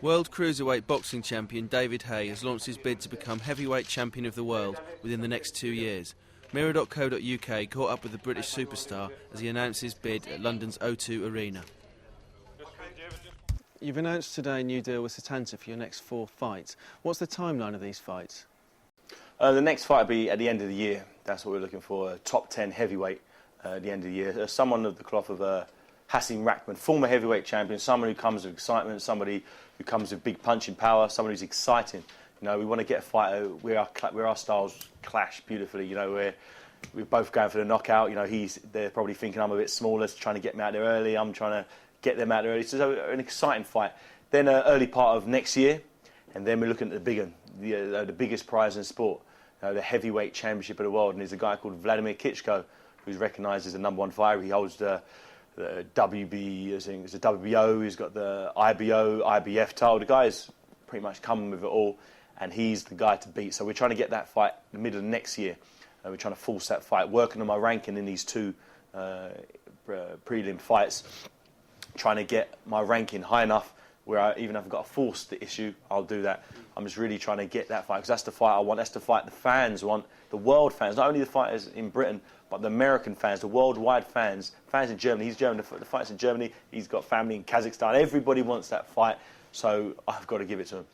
World Cruiserweight boxing champion David Haye has launched his bid to become heavyweight champion of the world within the next 2 years. Mirror.co.uk caught up with the British superstar as he announced his bid at London's O2 Arena. You've announced today a new deal with Setanta for your next 4 fights. What's the timeline of these fights? The next fight will be at the end of the year. That's what we're looking for, a top 10 heavyweight at the end of the year. Someone of the cloth of Haye, former heavyweight champion, someone who comes with excitement, somebody who comes with big punching power, someone who's exciting. You know, we want to get a fighter where our styles clash beautifully. You know, we're both going for the knockout. You know, they're probably thinking I'm a bit smaller, trying to get me out there early. I'm trying to get them out there early. So it's an exciting fight. Then early part of next year, and then we're looking at the big one, the biggest prize in sport, the heavyweight championship of the world. And there's a guy called Vladimir Klitschko, who's recognised as the #1 fighter. He holds the WB, I think it's the WBO. He's got the IBO, IBF title. The guy's pretty much coming with it all, and he's the guy to beat. So we're trying to get that fight in the middle of next year. We're trying to force that fight, working on my ranking in these 2 prelim fights, trying to get my ranking high enough where even if I've got to force the issue, I'll do that. I'm just really trying to get that fight, because that's the fight I want. That's the fight the fans want, the world fans, not only the fighters in Britain, but the American fans, the worldwide fans in Germany. He's German, the fight's in Germany. He's got family in Kazakhstan. Everybody wants that fight, so I've got to give it to him.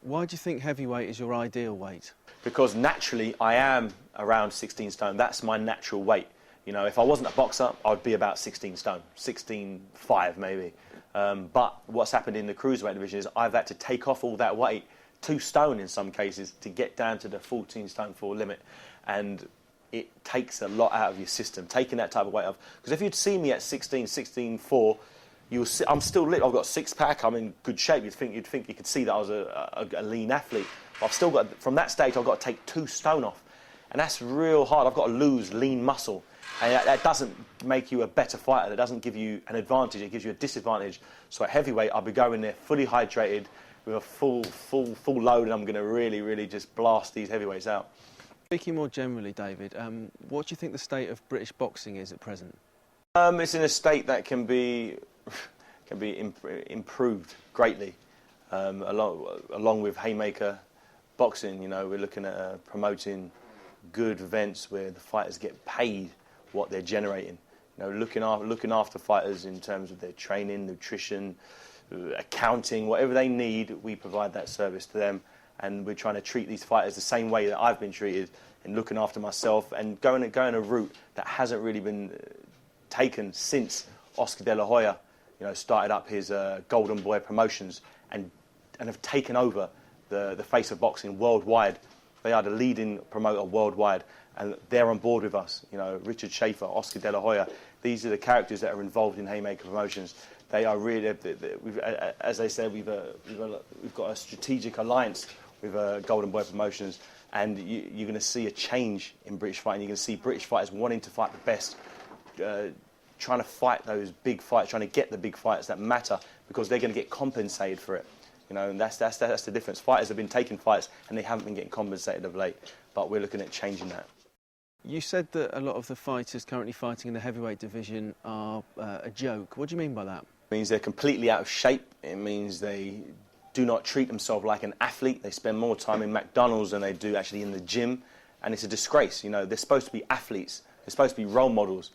Why do you think heavyweight is your ideal weight? Because naturally, I am around 16 stone. That's my natural weight. You know, if I wasn't a boxer, I'd be about 16 stone, 16.5 maybe. But what's happened in the cruiserweight division is I've had to take off all that weight, 2 stone in some cases, to get down to the 14 stone 4 limit. And it takes a lot out of your system, taking that type of weight off. Because if you'd seen me at 16, 16.4, I'm still lit. I've got a 6-pack. I'm in good shape. You'd think you could see that I was a lean athlete. But I've still got, from that stage, I've got to take 2 stone off, and that's real hard. I've got to lose lean muscle, and that doesn't make you a better fighter. That doesn't give you an advantage. It gives you a disadvantage. So at heavyweight, I'll be going there fully hydrated with a full load, and I'm going to really just blast these heavyweights out. Speaking more generally, David, what do you think the state of British boxing is at present? It's in a state that can be improved greatly, along with haymaker boxing. You know, we're looking at promoting good events where the fighters get paid what they're generating. You know, looking after fighters in terms of their training, nutrition, accounting, whatever they need, we provide that service to them. And we're trying to treat these fighters the same way that I've been treated, in looking after myself and going a route that hasn't really been taken since Oscar De La Hoya, you know, started up his Golden Boy Promotions and have taken over the face of boxing worldwide. They are the leading promoter worldwide, and they're on board with us. You know, Richard Schaefer, Oscar De La Hoya, these are the characters that are involved in Haymaker Promotions. They are really, as they said, we've got a strategic alliance with Golden Boy Promotions, and you're going to see a change in British fighting. You're going to see British fighters wanting to fight the best, trying to fight those big fights, trying to get the big fights that matter, because they're going to get compensated for it. You know, and that's the difference. Fighters have been taking fights and they haven't been getting compensated of late, but we're looking at changing that. You said that a lot of the fighters currently fighting in the heavyweight division are a joke. What do you mean by that? It means they're completely out of shape. It means they do not treat themselves like an athlete. They spend more time in McDonald's than they do actually in the gym, and it's a disgrace. You know, they're supposed to be athletes. They're supposed to be role models,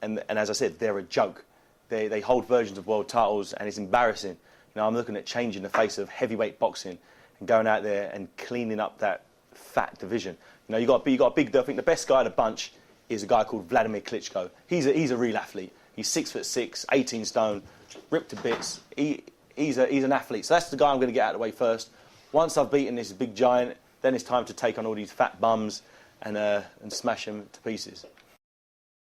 and as I said, they're a joke. They hold versions of world titles, and it's embarrassing. You know, I'm looking at changing the face of heavyweight boxing and going out there and cleaning up that fat division. You know, you got a big. I think the best guy of the bunch is a guy called Vladimir Klitschko. He's a real athlete. He's 6'6", 18 stone, ripped to bits. He's an athlete. So that's the guy I'm going to get out of the way first. Once I've beaten this big giant, then it's time to take on all these fat bums and smash them to pieces.